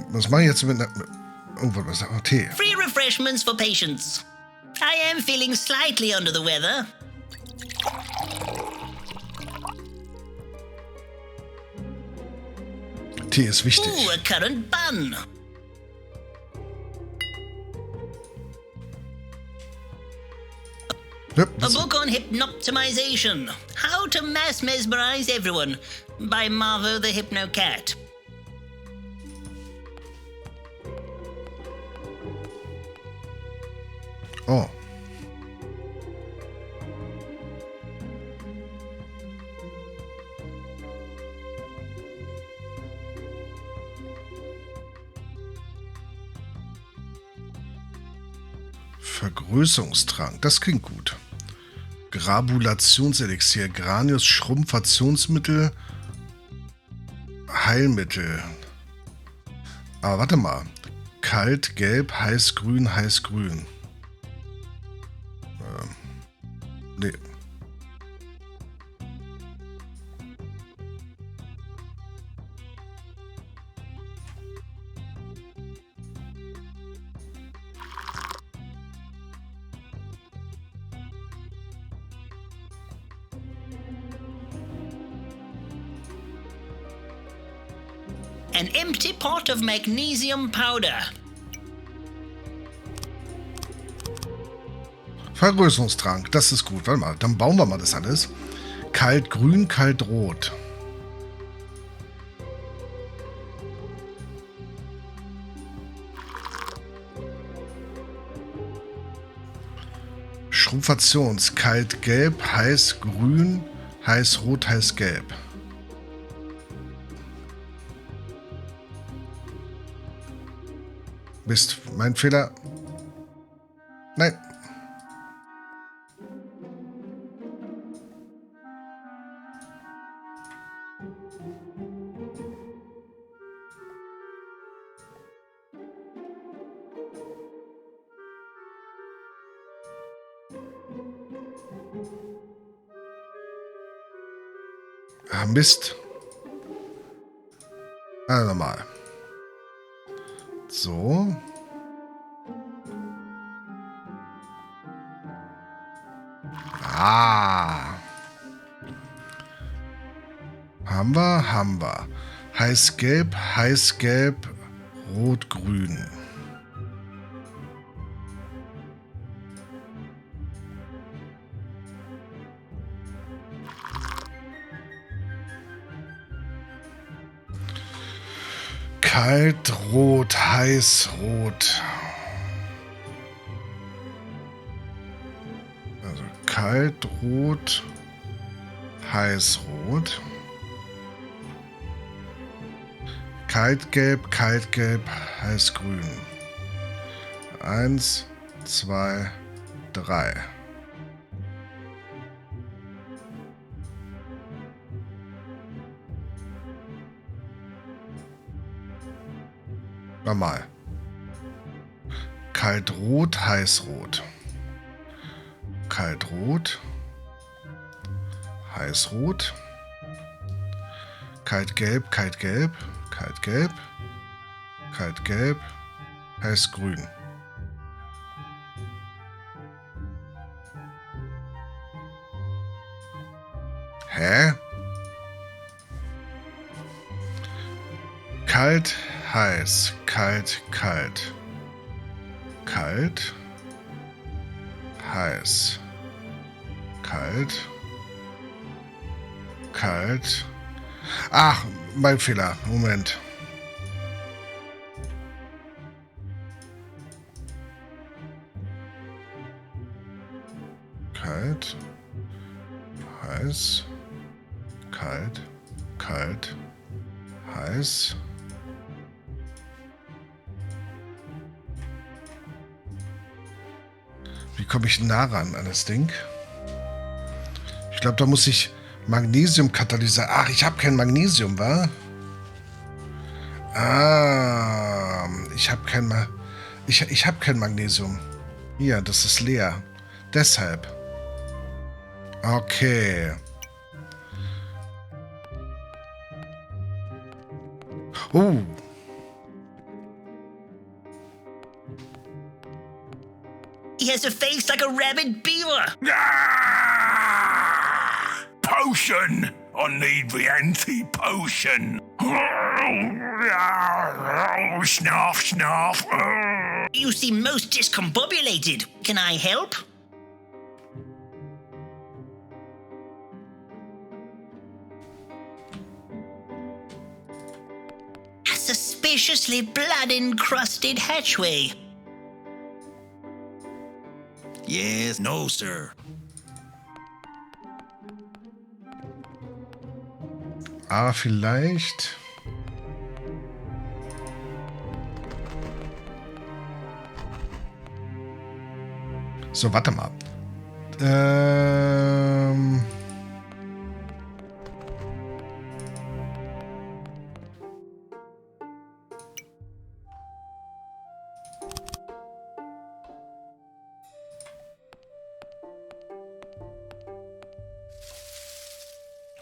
Was mache ich jetzt mit irgendwo was? Oh, Tee. Free refreshments for patients. I am feeling slightly under the weather. Tee ist wichtig. Ooh, a currant bun. Ja, A book on hypnoptimization. How to mass mesmerize everyone. By Marvo the Hypno Cat. oh. Vergrößerungstrank, das klingt gut. Granulationselixier, Granius, Schrumpfationsmittel, Heilmittel. Aber warte mal. Kalt, gelb, heiß, grün, heiß, grün. Nee. An empty pot of magnesium powder. Vergrößerungstrank, das ist gut. Warte mal, dann bauen wir mal das alles. Kalt grün, kalt rot. Schrumpfations, kalt gelb, heiß grün, heiß rot, heiß gelb. Mist, mein Fehler. Nein. Ah, Mist. Also nochmal. So. Ah. Haben wir. Heiß-gelb, rot-grün. Kalt-rot, heiß-rot. Also kalt-rot, heiß-rot. Kaltgelb, heißgrün. 1, 2, 3. Nochmal. Kaltrot, heißrot. Kaltrot, heißrot. Kaltgelb, kaltgelb, heißgrün. Hä? Kalt, heiß, kalt, heiß, kalt. Ach, mein Fehler. Moment. Kalt, heiß, kalt, heiß. Wie komme ich nah ran an das Ding? Ich glaube, da muss ich Magnesiumkatalysator. Ach, ich habe kein Magnesium, wa? Ah, ich habe kein Magnesium. Hier, das ist leer. Deshalb. Okay. Oh. He has a face like a rabid beaver. Ah! Potion! I need the anti-potion. Snarf, snarf. You seem most discombobulated. Can I help? A suspiciously blood-encrusted hatchway. Yes, no, sir. Vielleicht. So, warte mal.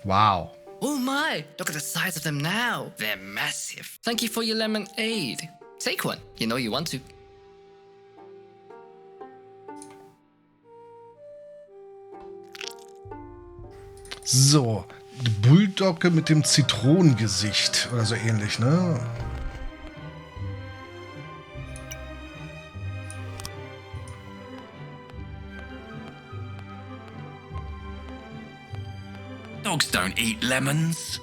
Wow. Oh my, look at the size of them now. They're massive. Thank you for your lemonade. Take one. You know you want to. So, die Bulldogge mit dem Zitronengesicht oder so ähnlich, ne? Dogs don't eat lemons.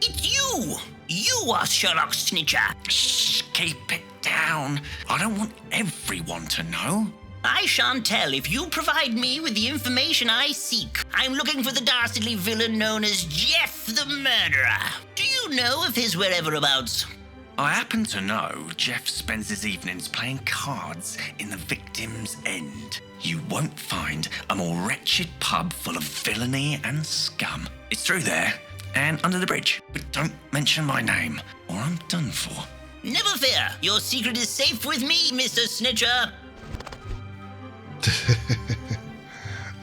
It's you! You are Sherlock Snitcher. Shh, keep it down. I don't want everyone to know. I shan't tell if you provide me with the information I seek. I'm looking for the dastardly villain known as Geoff the Murderer. Do you know of his whereabouts? I happen to know Geoff spends his evenings playing cards in the Victim's End. You won't find a more wretched pub full of villainy and scum. It's through there and under the bridge. But don't mention my name or I'm done for. Never fear. Your secret is safe with me, Mr. Snitcher.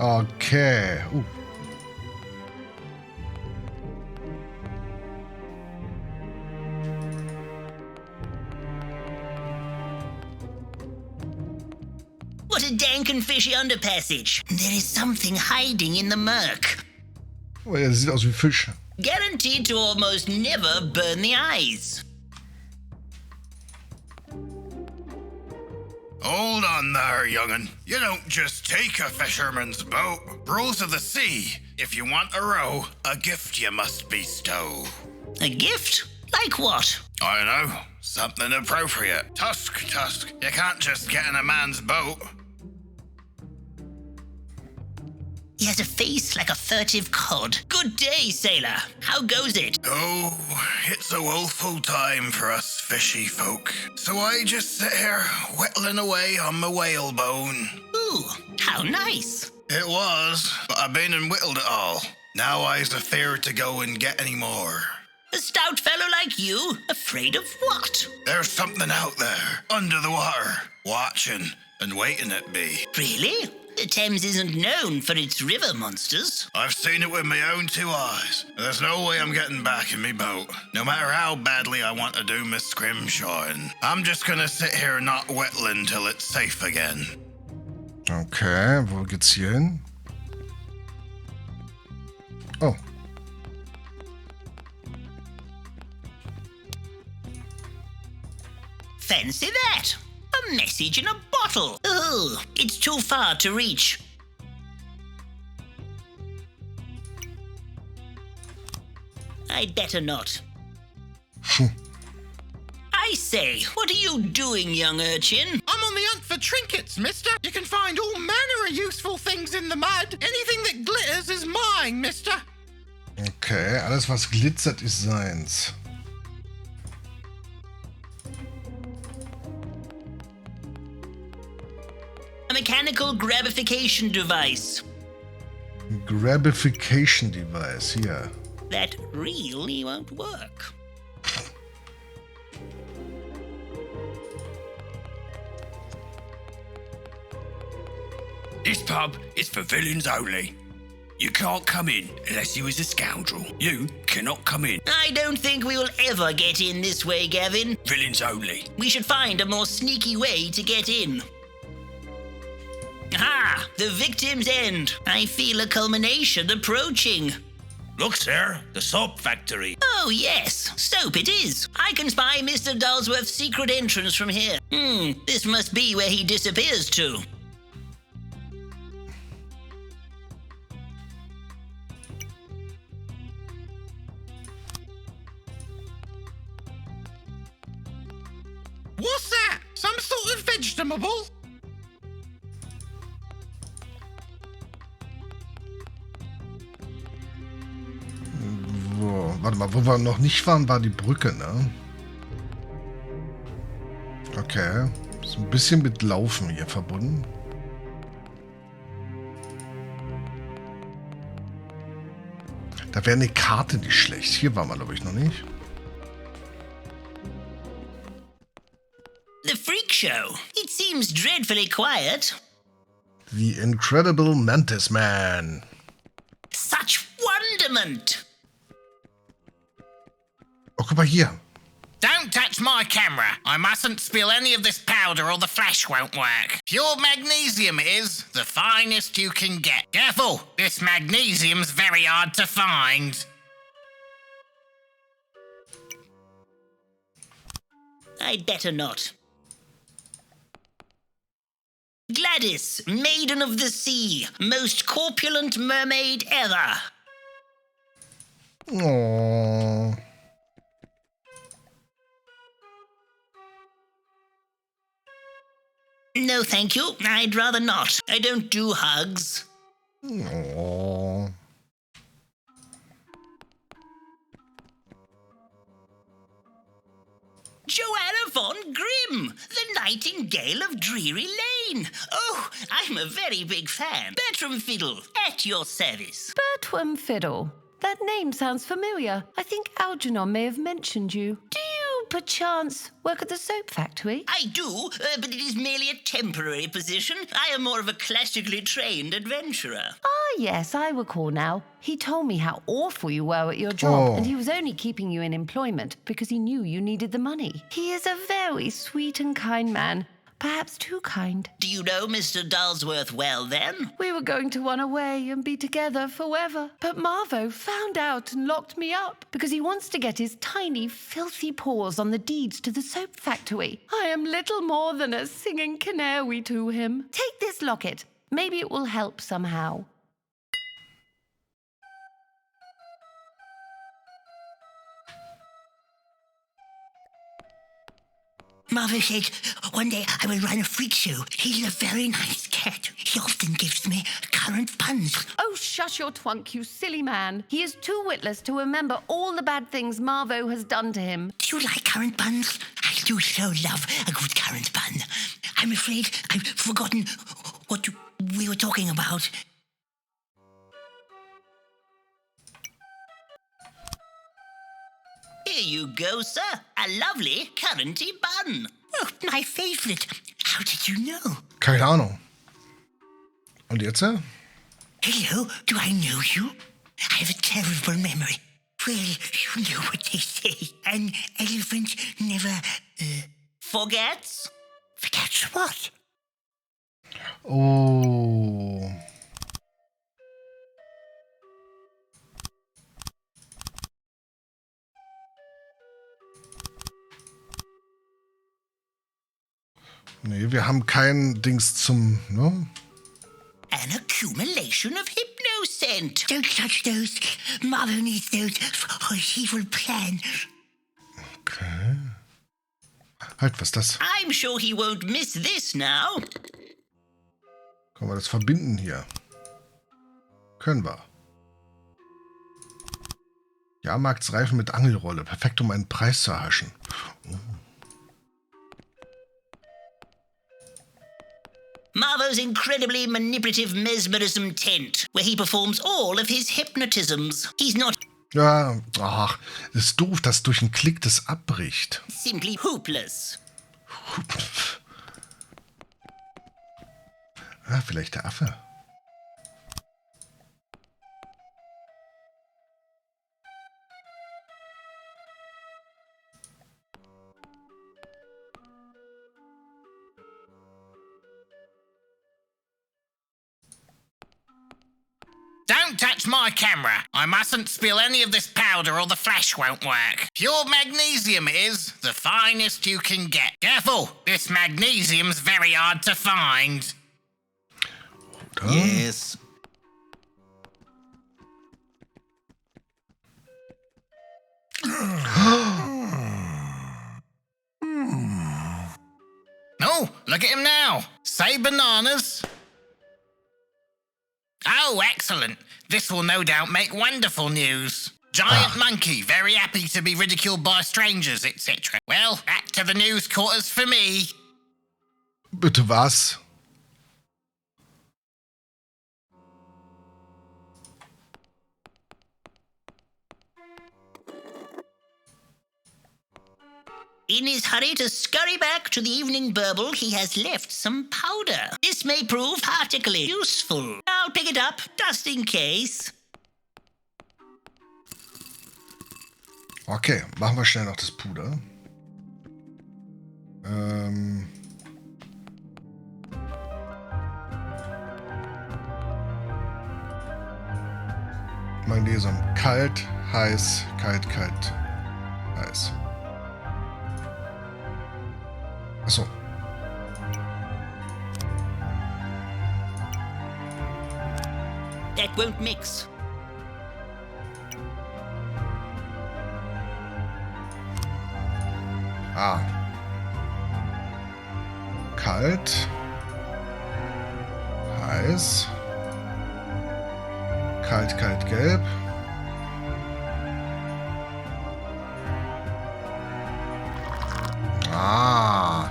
Okay. What a dank and fishy underpassage. There is something hiding in the murk. Oh, er sieht aus wie Fisch. Guaranteed to almost never burn the eyes. Hold on there, young'un. You don't just take a fisherman's boat. Rules of the sea. If you want a row, a gift you must bestow. A gift? Like what? I know. Something appropriate. Tusk, tusk. You can't just get in a man's boat. He has a face like a furtive cod. Good day, sailor. How goes it? Oh, it's a woeful time for us fishy folk. So I just sit here whittling away on my whalebone. Ooh, how nice. It was, but I've been and whittled it all. Now I's afeard to go and get any more. A stout fellow like you? Afraid of what? There's something out there, under the water, watching and waiting at me. Really? The Thames isn't known for its river monsters. I've seen it with my own two eyes. There's no way I'm getting back in me boat, no matter how badly I want to do my scrimshawing. I'm just gonna sit here not whittling till it's safe again. Okay, wo geht's hier hin? Oh. Fancy that! A message in a bottle. Oh, it's too far to reach. I'd better not. I say, what are you doing, young urchin? I'm on the hunt for trinkets, mister. You can find all manner of useful things in the mud. Anything that glitters is mine, mister. Okay, alles was glitzert ist seins. A mechanical grabification device. Grabification Device, hier. That really won't work. This pub is for villains only. You can't come in unless you is a scoundrel. You cannot come in. I don't think we will ever get in this way, Gavin. Villains only. We should find a more sneaky way to get in. Aha! The victim's end. I feel a culmination approaching. Look, sir, the soap factory. Oh, yes. Soap it is. I can spy Mr. Dulsworth's secret entrance from here. This must be where he disappears to. What's that? Some sort of vegetable? Warte mal, wo wir noch nicht waren, war die Brücke, ne? Okay. Ist ein bisschen mit Laufen hier verbunden. Da wäre eine Karte nicht schlecht. Hier waren wir, glaube ich, noch nicht. The freak show. It seems dreadfully quiet. The Incredible Mantis Man. Such wonderment. Oh, guck mal hier. Don't touch my camera. I mustn't spill any of this powder or the flash won't work. Pure magnesium it is, the finest you can get. Careful, this magnesium's very hard to find. I'd better not. Gladys, maiden of the sea, most corpulent mermaid ever. Oh. No, thank you. I'd rather not. I don't do hugs. Oh. Joanna von Grimm, the Nightingale of Drury Lane. Oh, I'm a very big fan. Bertram Fiddle, at your service. Bertram Fiddle. That name sounds familiar. I think Algernon may have mentioned you. Do you, perchance, work at the soap factory? I do, but it is merely a temporary position. I am more of a classically trained adventurer. Ah, yes, I recall now. He told me how awful you were at your job, Oh. and he was only keeping you in employment because he knew you needed the money. He is a very sweet and kind man. Perhaps too kind. Do you know Mr. Dulsworth well, then? We were going to run away and be together forever. But Marvo found out and locked me up because he wants to get his tiny, filthy paws on the deeds to the soap factory. I am little more than a singing canary to him. Take this locket. Maybe it will help somehow. Marvo said, one day I will run a freak show. He's a very nice cat. He often gives me currant buns. Oh, shut your twunk, you silly man. He is too witless to remember all the bad things Marvo has done to him. Do you like currant buns? I do so love a good currant bun. I'm afraid I've forgotten what we were talking about. Here you go, sir. A lovely curranty bun. Oh, my favorite. How did you know? Keine Ahnung. Und jetzt? Hello, do I know you? I have a terrible memory. Well, you know what they say. An elephant never, forgets? Forgets what? Oh. Nee, wir haben kein Dings zum, ne? An accumulation of hypnoscent. Don't touch those. Mother needs those for his evil plan. Okay. Halt, was ist das? I'm sure he won't miss this now. Können wir das verbinden hier? Können wir. Jahrmarktsreifen mit Angelrolle. Perfekt, um einen Preis zu erhaschen. Oh. Marvo's incredibly manipulative mesmerism tent, where he performs all of his hypnotisms. He's not Ja, ach, das ist doof, dass durch einen Klick das abbricht. simply hopeless. Ah, vielleicht der Affe. Don't touch my camera. I mustn't spill any of this powder or the flash won't work. Pure magnesium it is, the finest you can get. Careful, this magnesium's very hard to find. Oder? Yes. Oh, look at him now. Say bananas. Oh, excellent. This will no doubt make wonderful news. Giant monkey, very happy to be ridiculed by strangers, etc. Well, back to the news quarters for me. Bitte was? In his hurry to scurry back to the evening burble, he has left some powder. This may prove particularly useful. I'll pick it up, just in case. Okay, machen wir schnell noch das Puder. Magnesium kalt, heiß, kalt, kalt, heiß. Achso. That won't mix. Ah. Kalt. Heiß. Kalt, kalt, gelb. Ah.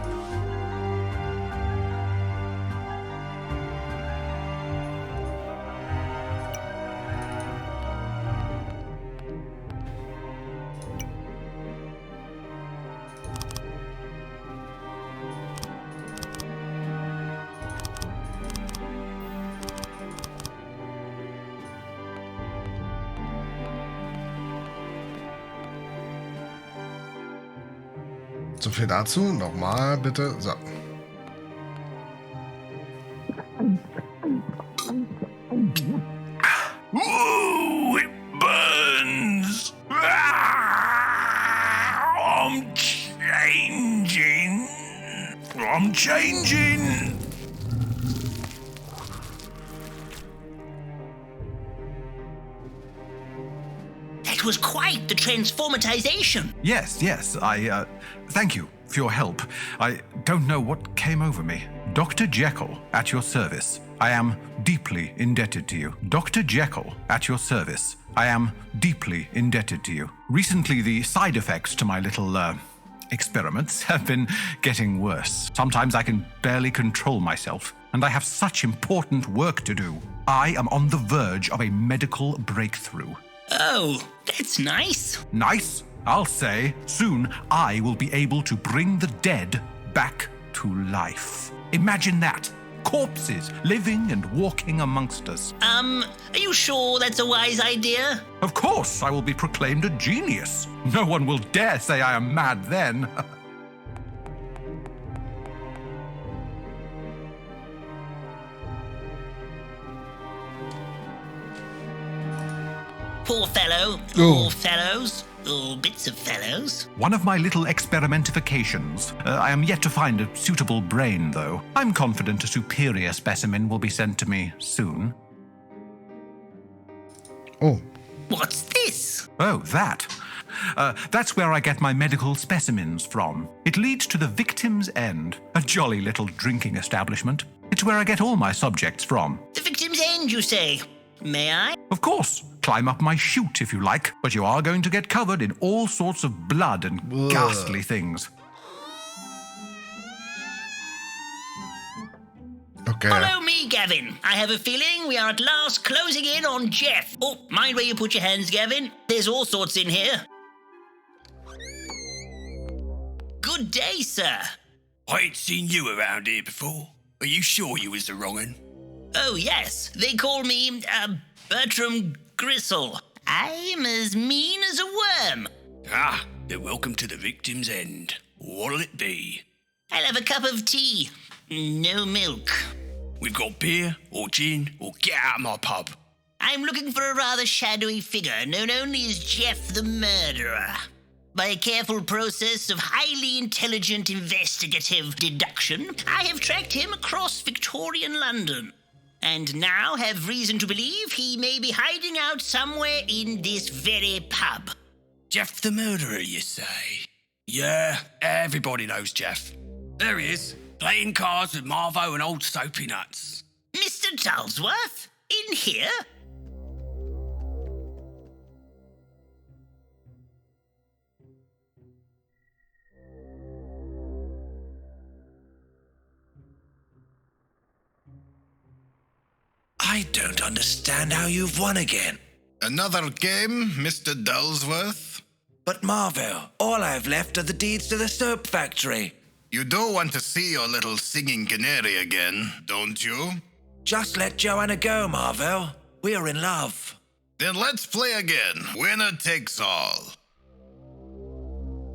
So viel dazu. Nochmal bitte. So. Ooh, it burns. I'm changing. I'm changing. That was quite the transformatization. Yes, I thank you for your help. I don't know what came over me. Dr. Jekyll, at your service. I am deeply indebted to you. Dr. Jekyll, at your service. I am deeply indebted to you. Recently, the side effects to my little, experiments have been getting worse. Sometimes I can barely control myself, and I have such important work to do. I am on the verge of a medical breakthrough. Oh, that's nice. Nice? I'll say. Soon I will be able to bring the dead back to life. Imagine that. Corpses living and walking amongst us. Are you sure that's a wise idea? Of course, I will be proclaimed a genius. No one will dare say I am mad then. Poor fellow. Oh. All fellows. All bits of fellows. One of my little experimentifications. I am yet to find a suitable brain, though. I'm confident a superior specimen will be sent to me soon. Oh. What's this? Oh, that. That's where I get my medical specimens from. It leads to the Victim's End, a jolly little drinking establishment. It's where I get all my subjects from. The victim's end, you say? May I? Of course. climb up my chute if you like, but you are going to get covered in all sorts of blood and ghastly things. Okay. Follow me, Gavin. I have a feeling we are at last closing in on Geoff. Oh, mind where you put your hands, Gavin. There's all sorts in here. Good day, sir. I ain't seen you around here before. Are you sure you was the wrong un? Oh, yes. They call me, Bertram Gristle. I'm as mean as a worm. Ah, then welcome to the victim's end. What'll it be? I'll have a cup of tea. No milk. We've got beer, or gin, or get out of my pub. I'm looking for a rather shadowy figure known only as Geoff the Murderer. By a careful process of highly intelligent investigative deduction, I have tracked him across Victorian London, and now have reason to believe he may be hiding out somewhere in this very pub. Geoff the Murderer, you say? Yeah, everybody knows Geoff. There he is, playing cards with Marvo and old Soapy Nuts. Mr. Dulsworth? In here? I don't understand how you've won again. Another game, Mr. Dulsworth? But Marvo, all I've left are the deeds to the soap factory. You don't want to see your little singing canary again, don't you? Just let Joanna go, Marvo. We're in love. Then let's play again. Winner takes all.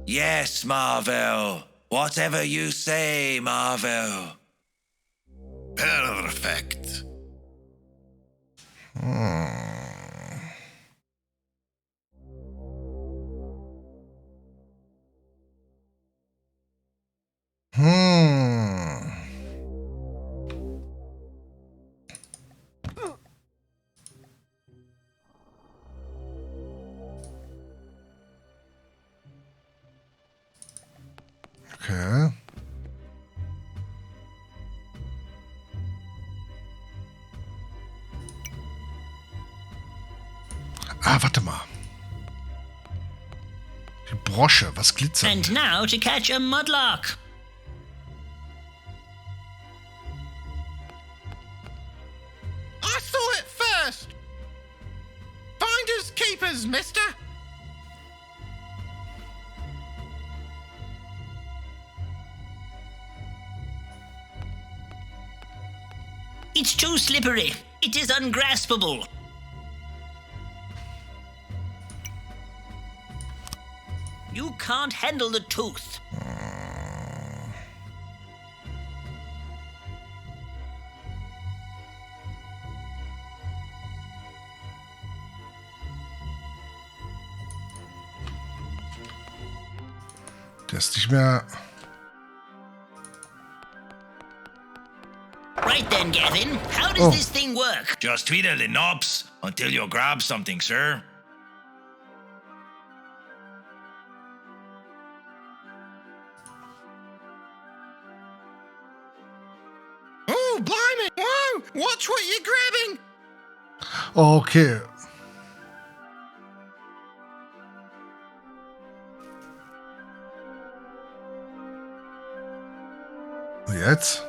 Yes, Marvo. Whatever you say, Marvo. Perfect. Okay. Ah, warte mal. Die Brosche, was glitzert? And now to catch a mudlark. I saw it first. Finders keepers, mister. It's too slippery. It is ungraspable. You can't handle the tooth. Der ist nicht mehr... Right then, Gavin. How does this thing work? Just twiddle the knobs until you grab something, sir. Oh, blimey. Whoa, watch what you're grabbing. Okay. Und jetzt?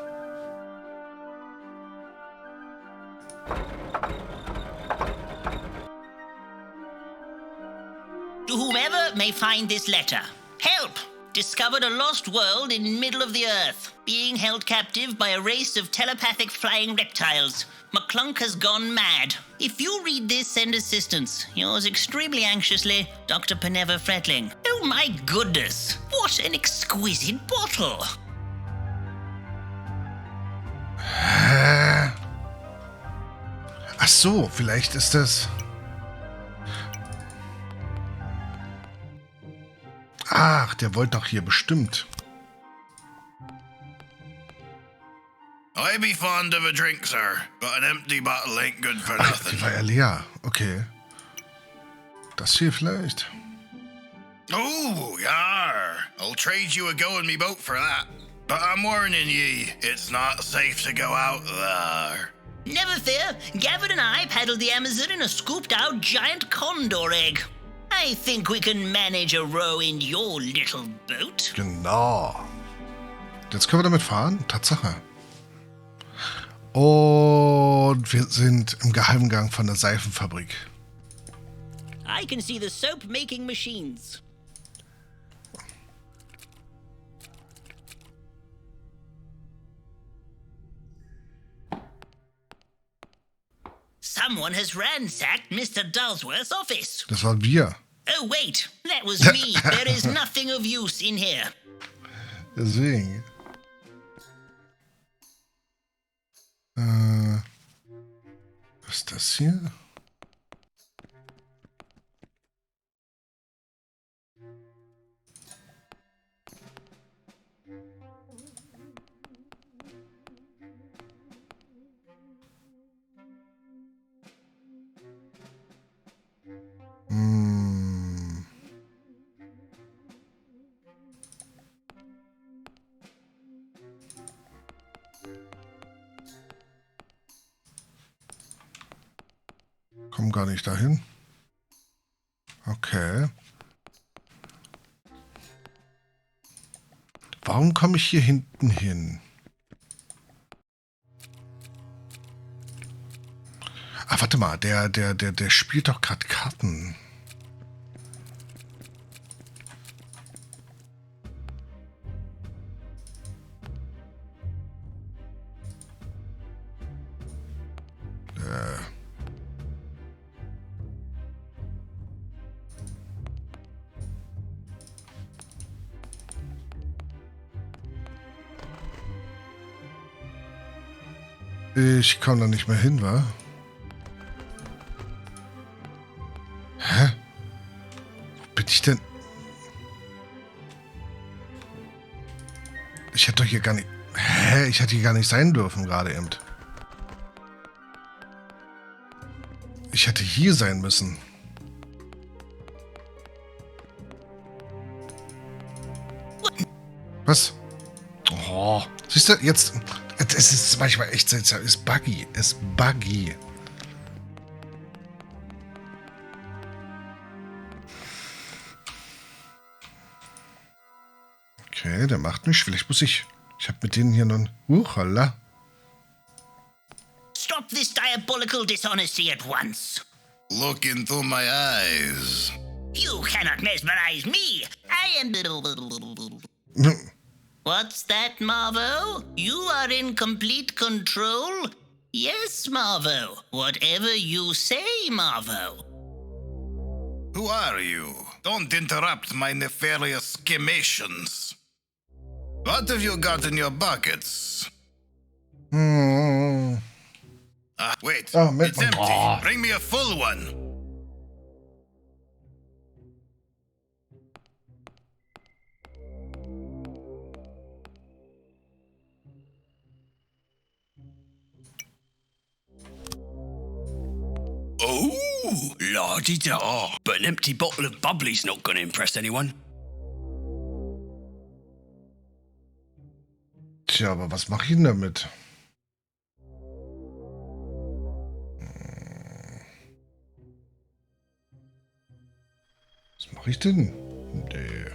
To whomever may find this letter. Help! Discovered a lost world in middle of the earth, being held captive by a race of telepathic flying reptiles. McClunk has gone mad. If you read this, send assistance. Yours extremely anxiously, Dr. Peneva Fretling. Oh my goodness! What an exquisite bottle! Hä? Ach so, vielleicht ist das... Ach, der wollte doch hier bestimmt. I be fond of a drink, sir, but an empty bottle ain't good for Ach, nothing. die war ja leer. Okay. Das hier vielleicht. Oh, yar. I'll trade you a go in me boat for that. But I'm warning ye, it's not safe to go out there. Never fear, Gavin and I paddled the Amazon in a scooped-out giant condor egg. I think we can manage a row in your little boat. Genau. Jetzt können wir damit fahren. Tatsache. Und wir sind im Geheimgang von der Seifenfabrik. I can see the soap-making machines. Someone has ransacked Mr. Dulsworth's office. Das waren wir. Oh, wait, that was me. There is nothing of use in here. Deswegen. Was ist das hier? Komm gar nicht dahin. Okay. Warum komme ich hier hinten hin? Ah, warte mal, der spielt doch gerade Karten. Ich komme da nicht mehr hin, wa? Hä? Wo bin ich denn? Ich hätte doch hier gar nicht... Hä? Ich hätte hier gar nicht sein dürfen gerade eben. Ich hätte hier sein müssen. Was? Oh, siehst du, jetzt... Es ist manchmal echt seltsam. Es ist buggy. Es ist buggy. Okay, der macht nichts. Vielleicht muss ich... Ich habe mit denen hier noch ein... Holla. Stop this diabolical dishonesty at once. Look into my eyes. You cannot mesmerize me. I am... What's that, Marvo? You are in complete control? Yes, Marvo. Whatever you say, Marvo. Who are you? Don't interrupt my nefarious schemations. What have you got in your buckets? Wait. Oh, it's empty. Bring me a full one. Oh, la-di-da. But an empty bottle of bubbly's not gonna impress anyone. Tja, aber was mache ich denn damit? Was mache ich denn? Nee.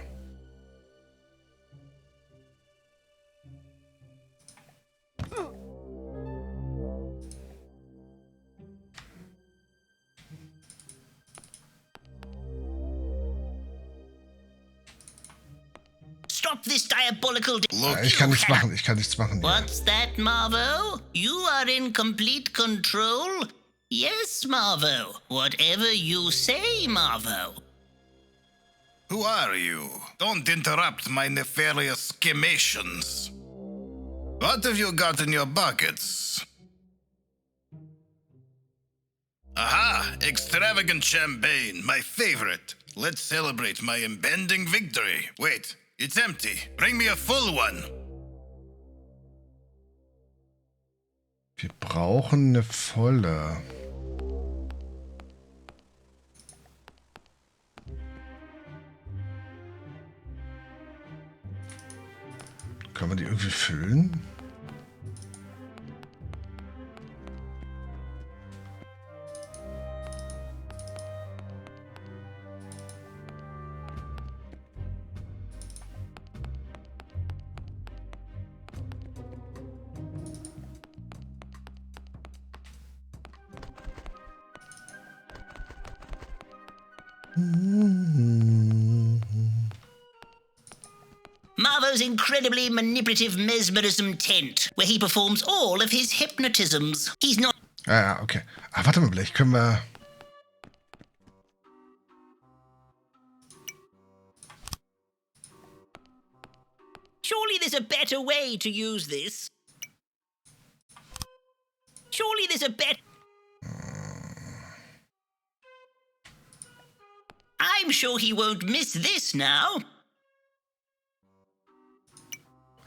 Stop this diabolical... Ich kann nichts machen. Ich kann nichts machen. Ja. What's that, Marvo? You are in complete control? Yes, Marvo. Whatever you say, Marvo. Who are you? Don't interrupt my nefarious schemations. What have you got in your buckets? Aha! Extravagant champagne, my favorite. Let's celebrate my impending victory. Wait, it's empty. Bring me a full one. Wir brauchen eine volle. Kann man die irgendwie füllen? Marvo's incredibly manipulative mesmerism tent, where he performs all of his hypnotisms. He's not... Ja, okay. Ah, warte mal, vielleicht können wir... Surely there's a better way to use this. Surely there's a better... I'm sure he won't miss this now.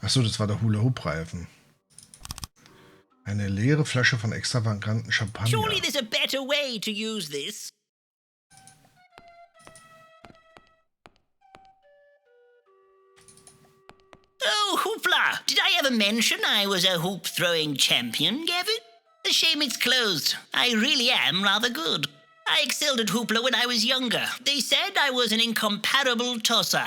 Achso, das war der Hula-Hoop-Reifen. Eine leere Flasche von extravaganten Champagner. Surely there's a better way to use this. Oh, hoopla! Did I ever mention I was a hoop-throwing champion, Gavin? A shame it's closed. I really am rather good. I excelled at hoopla when I was younger. They said I was an incomparable tosser.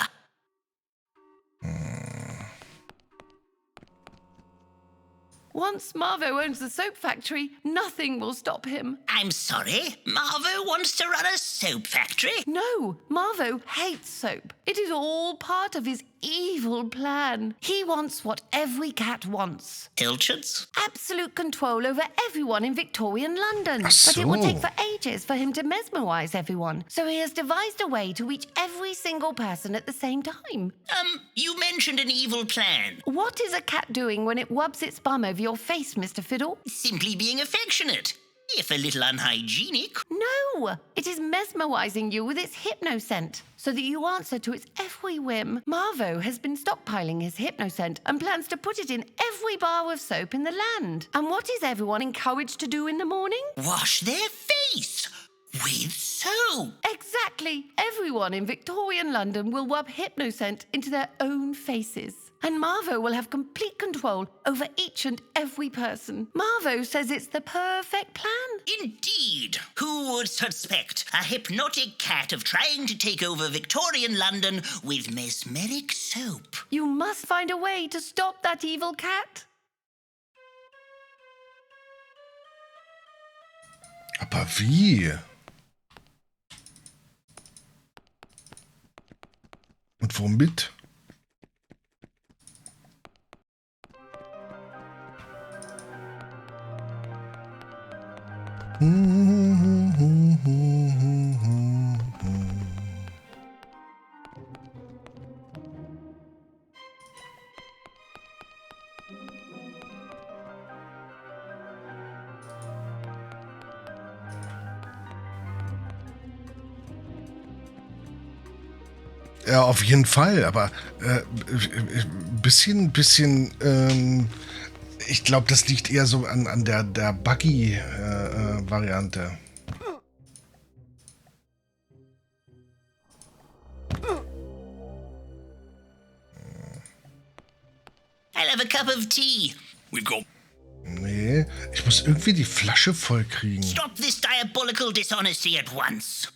Once Marvo owns the soap factory, nothing will stop him. I'm sorry, Marvo wants to run a soap factory? No, Marvo hates soap. It is all part of his evil plan. He wants what every cat wants. Pilchards? Absolute control over everyone in Victorian London. Ach But it would so. take for ages for him to mesmerize everyone. So he has devised a way to reach every single person at the same time. You mentioned an evil plan. What is a cat doing when it rubs its bum over your face, Mr. Fiddle? Simply being affectionate, if a little unhygienic. No, it is mesmerizing you with its hypnoscent, so that you answer to its every whim. Marvo has been stockpiling his hypnoscent and plans to put it in every bar of soap in the land. And what is everyone encouraged to do in the morning? Wash their face with soap. Exactly. Everyone in Victorian London will rub hypnoscent into their own faces. And Marvo will have complete control over each and every person. Marvo says it's the perfect plan. Indeed. Who would suspect a hypnotic cat of trying to take over Victorian London with mesmeric soap? You must find a way to stop that evil cat. Aber wie? Und womit? Ja, auf jeden Fall, aber bisschen, ich glaube, das liegt eher so an der Buggy-Variante. I'll have a cup of tea. We've got Nee, ich muss irgendwie die Flasche voll kriegen. Stop this diabolical dishonesty at once.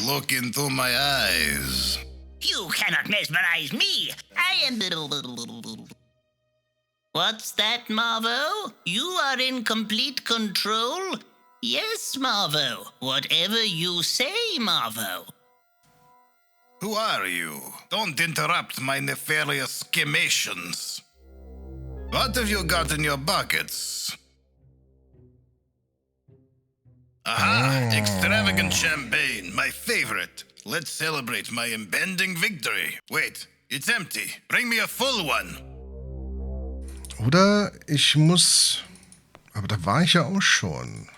Look into my eyes. You cannot mesmerize me. I am... What's that, Marvo? You are in complete control? Yes, Marvo. Whatever you say, Marvo. Who are you? Don't interrupt my nefarious schemations. What have you got in your buckets? Aha, extravagant champagne, my favorite. Let's celebrate my impending victory. Wait, it's empty. Bring me a full one. Oder ich muss... Aber da war ich ja auch schon.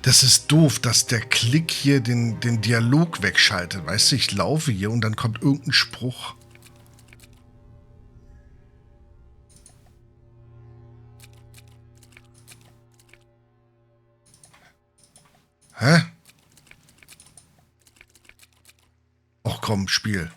Das ist doof, dass der Klick hier den Dialog wegschaltet. Weißt du, ich laufe hier und dann kommt irgendein Spruch. Hä? Och komm, Spiel.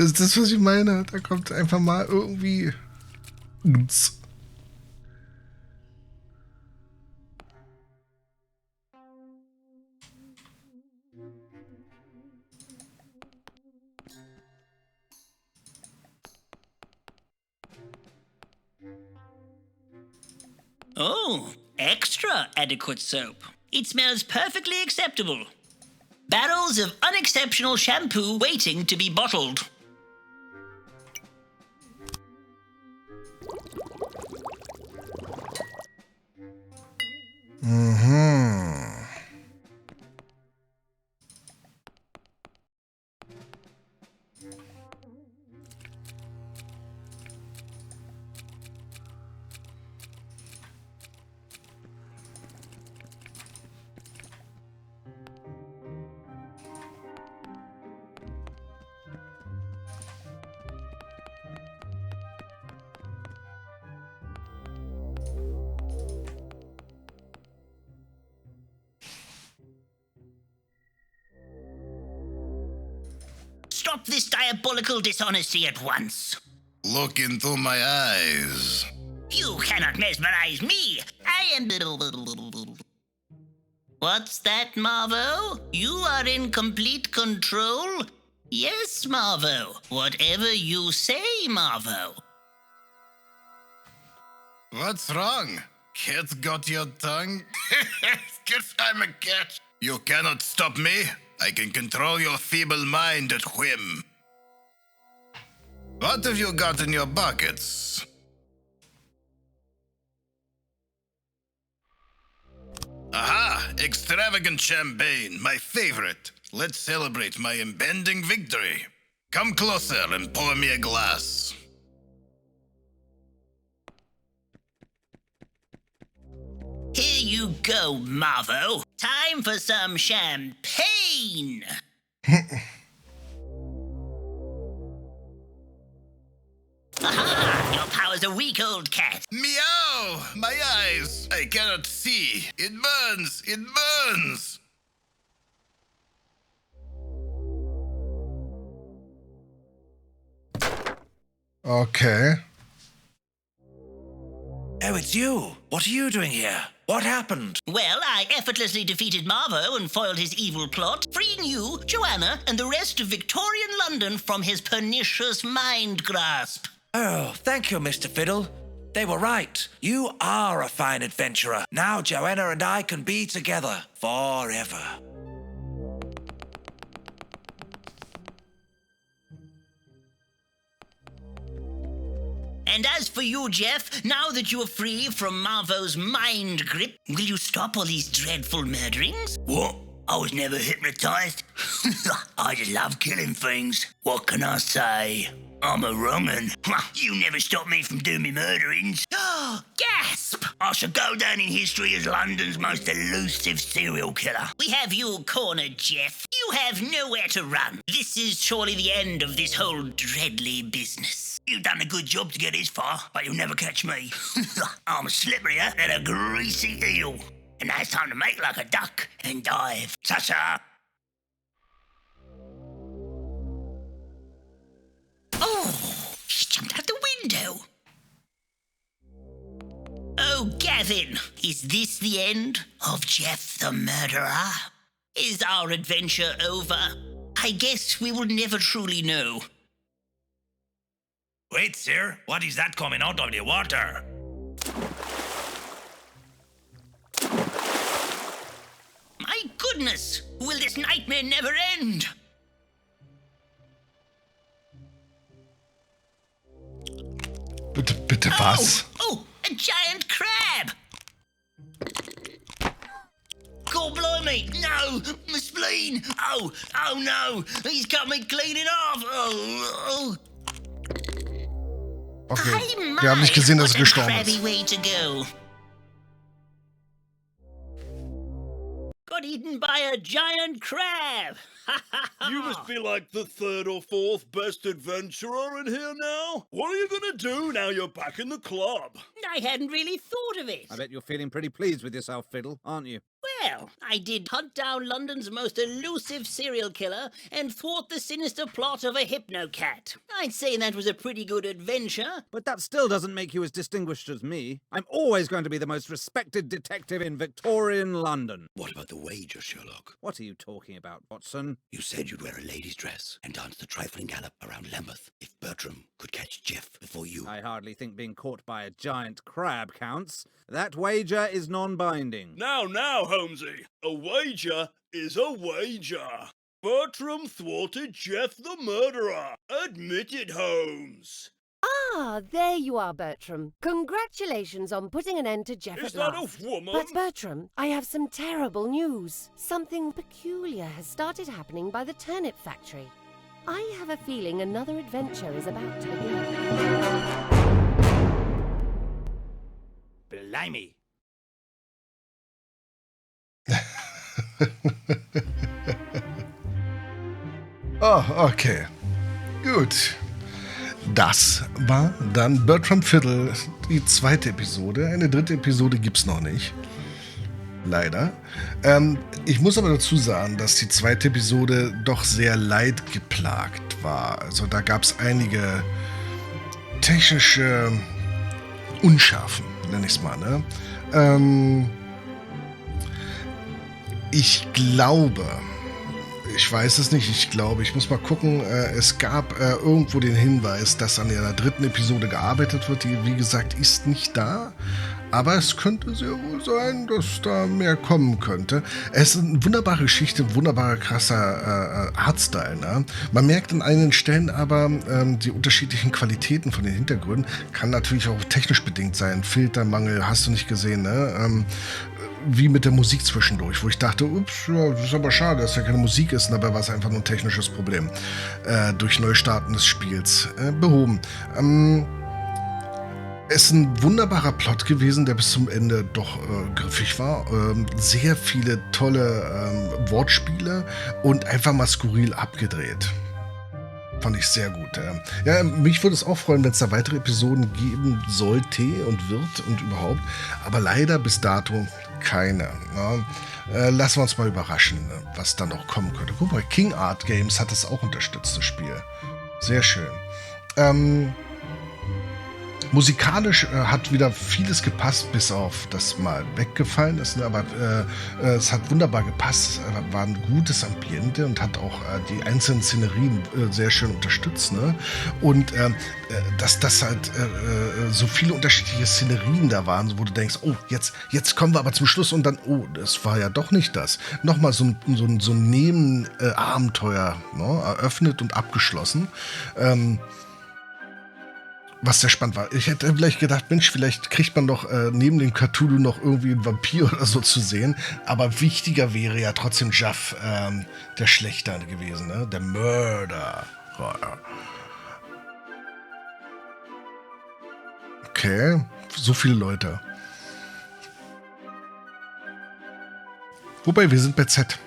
Das ist das, was ich meine. Da kommt einfach mal irgendwie... Oh, extra adequate soap. It smells perfectly acceptable. Barrels of unexceptional shampoo waiting to be bottled. Stop this diabolical dishonesty at once. Look into my eyes. You cannot mesmerize me. I am... What's that, Marvo? You are in complete control? Yes, Marvo. Whatever you say, Marvo. What's wrong? Cat got your tongue? Guess I'm a cat. You cannot stop me. I can control your feeble mind at whim. What have you got in your buckets? Aha! Extravagant champagne, my favorite. Let's celebrate my impending victory. Come closer and pour me a glass. Here you go, Marvo. Time for some champagne. Aha! Your power's a weak old cat. Meow! My eyes! I cannot see. It burns! It burns! Okay. Oh, it's you. What are you doing here? What happened? Well, I effortlessly defeated Marvo and foiled his evil plot, freeing you, Joanna, and the rest of Victorian London from his pernicious mind grasp. Oh, thank you, Mr. Fiddle. They were right. You are a fine adventurer. Now Joanna and I can be together forever. And as for you, Geoff, now that you are free from Marvo's mind grip, will you stop all these dreadful murderings? What? I was never hypnotized. I just love killing things. What can I say? I'm a wrong'un. You never stopped me from doing me murderings. Gasp! I shall go down in history as London's most elusive serial killer. We have you cornered, Geoff. You have nowhere to run. This is surely the end of this whole dreadly business. You've done a good job to get this far, but you'll never catch me. I'm slipperier than a greasy eel. And now it's time to make like a duck and dive. Ta-ta! Oh, he jumped out the window. Oh, Gavin, is this the end of Geoff the Murderer? Is our adventure over? I guess we will never truly know. Wait, sir. What is that coming out of the water? My goodness, will this nightmare never end? Bitte was? Oh, a giant crab! God blimey, no, my spleen! Oh no, he's cut me clean it off! Oh. Okay, wir haben nicht gesehen, dass er gestorben Crabby ist. way to go. Got eaten by a giant crab! You must be like the third or fourth best adventurer in here now. What are you gonna do now you're back in the club? I hadn't really thought of it. I bet you're feeling pretty pleased with yourself, Fiddle, aren't you? Well, I did hunt down London's most elusive serial killer and thwart the sinister plot of a hypno-cat. I'd say that was a pretty good adventure. But that still doesn't make you as distinguished as me. I'm always going to be the most respected detective in Victorian London. What about the wager, Sherlock? What are you talking about, Watson? You said you'd wear a lady's dress and dance the trifling gallop around Lambeth if Bertram could catch Geoff before you. I hardly think being caught by a giant crab counts. That wager is non-binding. Now, Holmesy, a wager is a wager. Bertram thwarted Geoff the murderer. Admit it, Holmes. Ah, there you are, Bertram. Congratulations on putting an end to Geoff Is at that last. a woman? But Bertram, I have some terrible news. Something peculiar has started happening by the turnip factory. I have a feeling another adventure is about to begin. Blimey. Oh, okay. Gut. Das war dann Bertram Fiddle, die zweite Episode. Eine dritte Episode gibt's noch nicht. Leider. Ich muss aber dazu sagen, dass die zweite Episode doch sehr leidgeplagt war. Also da gab's einige technische Unschärfen, nenne ich es mal. Ne? Ich glaube, ich weiß es nicht, ich muss mal gucken, es gab irgendwo den Hinweis, dass an der dritten Episode gearbeitet wird, die, wie gesagt, ist nicht da, aber es könnte sehr wohl sein, dass da mehr kommen könnte. Es ist eine wunderbare Geschichte, ein wunderbarer, krasser Artstyle. Ne? Man merkt an einigen Stellen aber die unterschiedlichen Qualitäten von den Hintergründen, kann natürlich auch technisch bedingt sein, Filtermangel, hast du nicht gesehen, ne? Wie mit der Musik zwischendurch, wo ich dachte, ups, ja, das ist aber schade, dass ja keine Musik ist, und dabei war es einfach nur ein technisches Problem. Durch Neustarten des Spiels behoben. Es ist ein wunderbarer Plot gewesen, der bis zum Ende doch griffig war. Sehr viele tolle Wortspiele und einfach mal skurril abgedreht. Fand ich sehr gut. Ja, mich würde es auch freuen, wenn es da weitere Episoden geben sollte und wird und überhaupt. Aber leider bis dato keine. Ja. Lassen wir uns mal überraschen, was da noch kommen könnte. Guck mal, King Art Games hat es auch unterstützt, das Spiel. Sehr schön. Musikalisch hat wieder vieles gepasst, bis auf das mal weggefallen ist, ne? Aber es hat wunderbar gepasst, es war ein gutes Ambiente und hat auch die einzelnen Szenerien sehr schön unterstützt. Ne? Und dass das halt so viele unterschiedliche Szenerien da waren, wo du denkst, oh, jetzt kommen wir aber zum Schluss und dann, oh, das war ja doch nicht das. Nochmal so ein Nebenabenteuer, ne? Eröffnet und abgeschlossen. Was sehr spannend war. Ich hätte vielleicht gedacht, Mensch, vielleicht kriegt man doch neben dem Cthulhu noch irgendwie einen Vampir oder so zu sehen. Aber wichtiger wäre ja trotzdem Geoff der Schlächter gewesen, ne? Der Mörder. Okay, so viele Leute. Wobei, wir sind bei Z.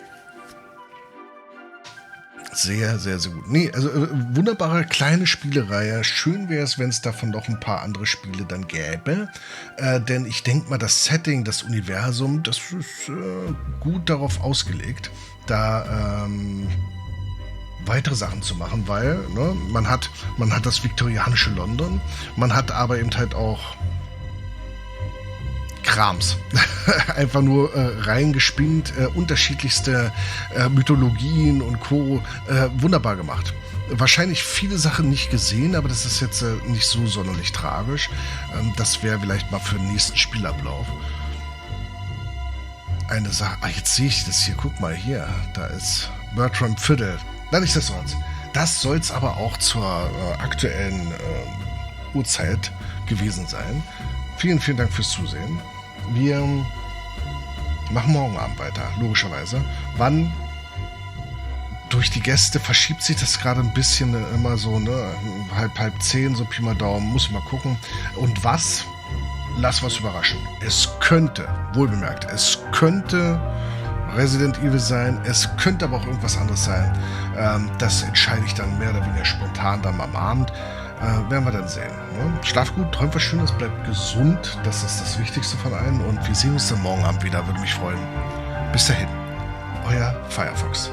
Sehr, sehr, sehr gut. Nee, also wunderbare kleine Spielereihe. Schön wäre es, wenn es davon noch ein paar andere Spiele dann gäbe. Denn ich denke mal, das Setting, das Universum, das ist gut darauf ausgelegt, da weitere Sachen zu machen, weil ne, man hat das viktorianische London, man hat aber eben halt auch Krams. Einfach nur reingespinnt, unterschiedlichste Mythologien und Co. Wunderbar gemacht. Wahrscheinlich viele Sachen nicht gesehen, aber das ist jetzt nicht so sonderlich tragisch. Das wäre vielleicht mal für den nächsten Spielablauf. Eine Sache, jetzt sehe ich das hier, guck mal hier, da ist Bertram Fiddle. Na, nichtsdestotrotz. Das soll es aber auch zur aktuellen Uhrzeit gewesen sein. Vielen, vielen Dank fürs Zusehen. Wir machen morgen Abend weiter, logischerweise. Wann? Durch die Gäste verschiebt sich das gerade ein bisschen immer so, ne? Halb 10, so Pi mal Daumen, muss ich mal gucken. Und was? Lass was überraschen. Es könnte, wohlbemerkt, es könnte Resident Evil sein, es könnte aber auch irgendwas anderes sein. Das entscheide ich dann mehr oder weniger spontan dann am Abend. Werden wir dann sehen. Ne? Schlaf gut, träumt was Schönes, bleibt gesund. Das ist das Wichtigste von allen. Und wir sehen uns dann morgen Abend wieder. Würde mich freuen. Bis dahin, euer FireFox.